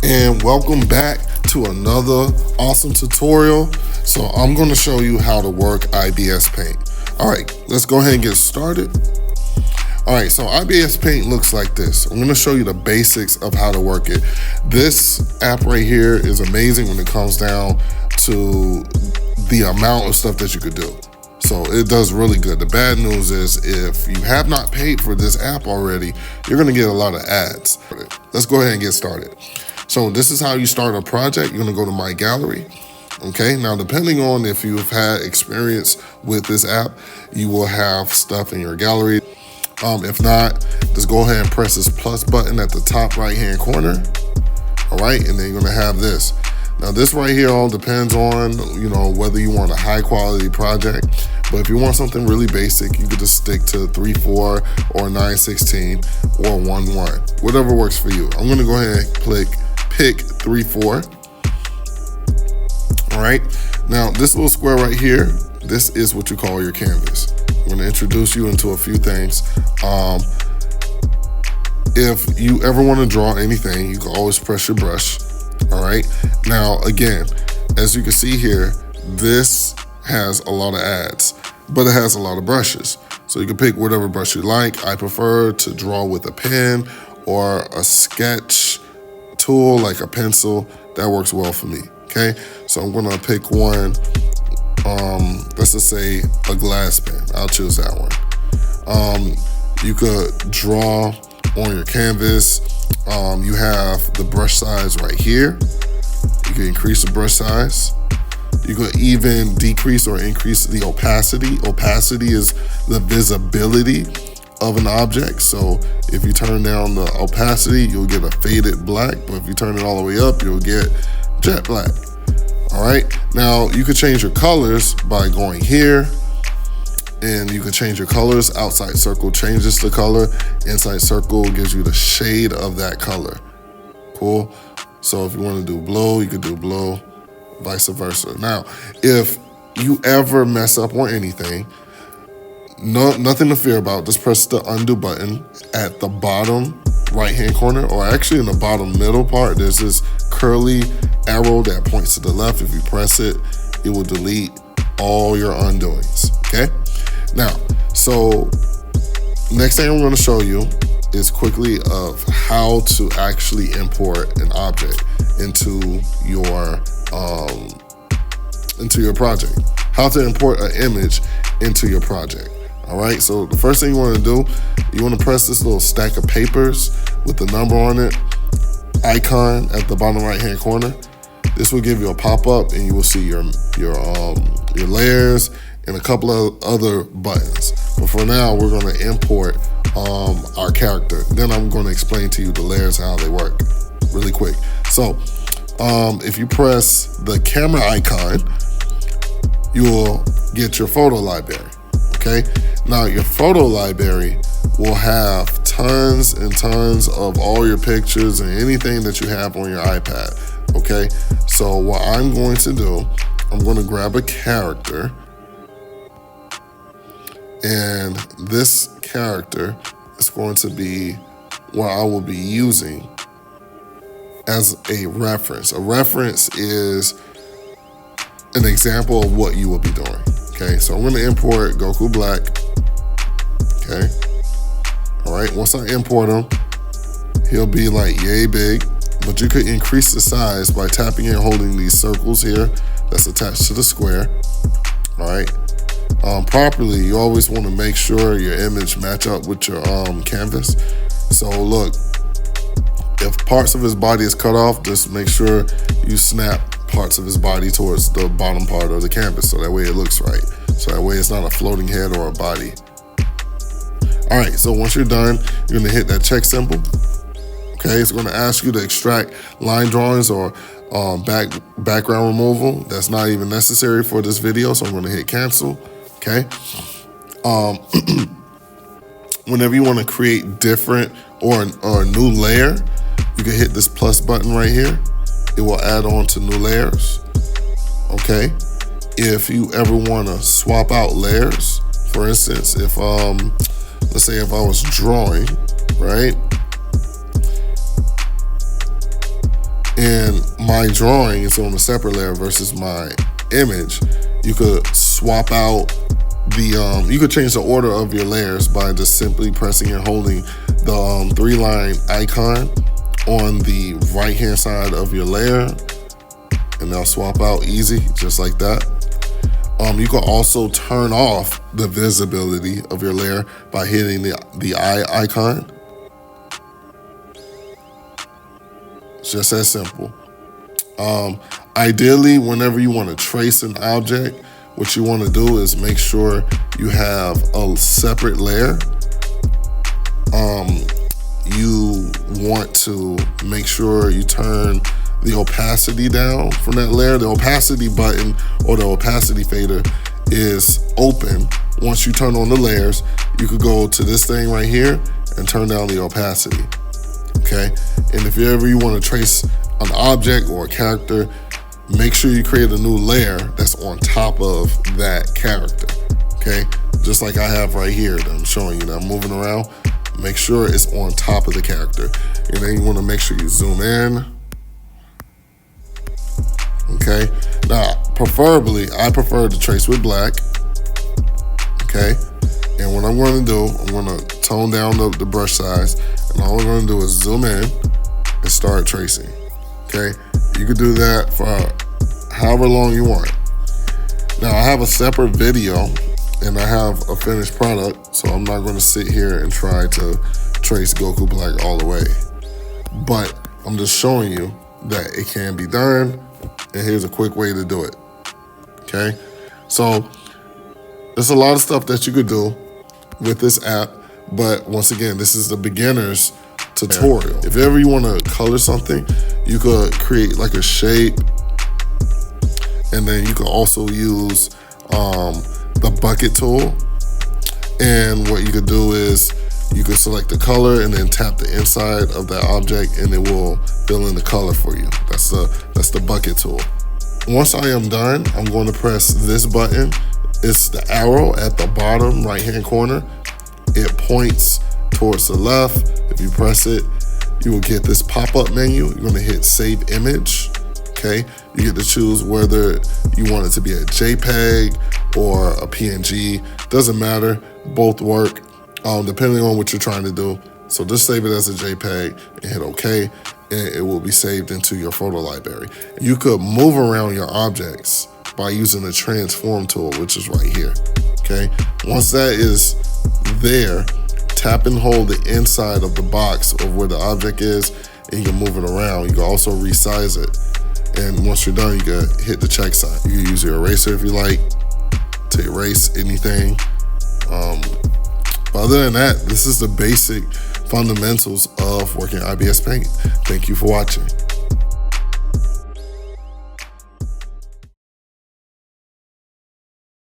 And welcome back to another awesome tutorial. So I'm going to show you how to work Ibis Paint. All right, let's go ahead and get started. All right, so Ibis Paint looks like this. I'm going to show you the basics of how to work it. This app right here is amazing when it comes down to the amount of stuff that you could do. So it does really good. The bad news is if you have not paid for this app already, you're going to get a lot of ads. Let's go ahead and get started. So this is how you start a project. You're going to go to My Gallery. Okay, now depending on if you've had experience with this app, you will have stuff in your gallery. If not, just go ahead and press this plus button at the top right hand corner. All right, and then you're going to have this. Now this right here all depends on, whether you want a high quality project, but if you want something really basic, you could just stick to 3/4 or 9/16 or 1/1, whatever works for you. I'm gonna go ahead and pick 3/4. All right, now this little square right here, this is what you call your canvas. I'm gonna introduce you into a few things. If you ever wanna draw anything, you can always press your brush. All right, now again, as you can see here, this has a lot of ads, but it has a lot of brushes. So you can pick whatever brush you like. I prefer to draw with a pen or a sketch tool like a pencil. That works well for me, okay? So I'm gonna pick one, let's just say a glass pen. I'll choose that one. You could draw on your canvas. You have the brush size right here. You can increase the brush size. You could even decrease or increase the opacity. Opacity is the visibility of an object. So if you turn down the opacity, you'll get a faded black, but if you turn it all the way up, you'll get jet black. All right, now you could change your colors by going here, and you can change your colors. Outside circle changes the color. Inside circle gives you the shade of that color. Cool. So if you want to do blue, you could do blue, vice versa. Now, if you ever mess up on anything, nothing to fear about. Just press the undo button at the bottom right-hand corner, or actually in the bottom middle part. There's this curly arrow that points to the left. If you press it, it will delete all your undoings. Okay. Now, so next thing I'm going to show you is quickly of how to actually import an object into your project. How to import an image into your project. All right. So the first thing you want to do, you want to press this little stack of papers with the number on it icon at the bottom right hand corner. This will give you a pop-up, and you will see your layers and a couple of other buttons. But for now, we're going to import our character. Then I'm going to explain to you the layers, how they work really quick. So if you press the camera icon, you will get your photo library. Okay. Now your photo library will have tons and tons of all your pictures and anything that you have on your iPad. Okay. So what I'm going to do, I'm going to grab a character. And this character is going to be what I will be using as a reference. A reference is an example of what you will be doing. Okay, so I'm going to import Goku Black. Okay, all right, once I import him, he'll be like yay big, but you could increase the size by tapping and holding these circles here that's attached to the square. All right. Properly, you always want to make sure your image match up with your canvas. So look, if parts of his body is cut off, just make sure you snap parts of his body towards the bottom part of the canvas, so that way it looks right. So that way it's not a floating head or a body. All right, so once you're done, you're gonna hit that check symbol. Okay, it's gonna ask you to extract line drawings or background removal. That's not even necessary for this video, so I'm gonna hit cancel. Okay. Whenever you want to create different or a new layer, you can hit this plus button right here. It will add on to new layers. Okay. If you ever want to swap out layers, for instance, if let's say if I was drawing, right? and my drawing is on a separate layer versus my image, you could swap out you could change the order of your layers by just simply pressing and holding the 3-line icon on the right hand side of your layer, and they'll swap out easy, just like that. You can also turn off the visibility of your layer by hitting the eye icon. It's just that simple. Ideally, whenever you want to trace an object, what you want to do is make sure you have a separate layer. You want to make sure you turn the opacity down from that layer. The opacity button or the opacity fader is open. Once you turn on the layers, you could go to this thing right here and turn down the opacity, okay? And if ever you want to trace an object or a character, make sure you create a new layer that's on top of that character, okay? Just like I have right here that I'm showing you that I'm moving around. Make sure it's on top of the character. And then you want to make sure you zoom in. Okay, now preferably, I prefer to trace with black. Okay, and what I'm going to do, I'm going to tone down the brush size, and all we're going to do is zoom in and start tracing. Okay, you could do that for however long you want. Now I have a separate video and I have a finished product, so I'm not going to sit here and try to trace Goku Black all the way. But I'm just showing you that it can be done, and here's a quick way to do it. Okay, so there's a lot of stuff that you could do with this app, but once again, this is the beginner's tutorial. If ever you want to color something, you could create like a shape, and then you could also use the bucket tool. And what you could do is you could select the color and then tap the inside of that object, and it will fill in the color for you. That's the bucket tool. Once I am done, I'm going to press this button. It's the arrow at the bottom right hand corner. It points towards the left. If you press it, you will get this pop-up menu. You're going to hit Save Image. Okay, you get to choose whether you want it to be a JPEG or a PNG. Doesn't matter, both work depending on what you're trying to do. So just save it as a JPEG and hit OK, and it will be saved into your photo library. You could move around your objects by using the transform tool, which is right here. Okay, once that is there, tap and hold the inside of the box of where the object is, and you can move it around. You can also resize it. And once you're done, you can hit the check sign. You can use your eraser if you like to erase anything. But other than that, this is the basic fundamentals of working IBS Paint. Thank you for watching.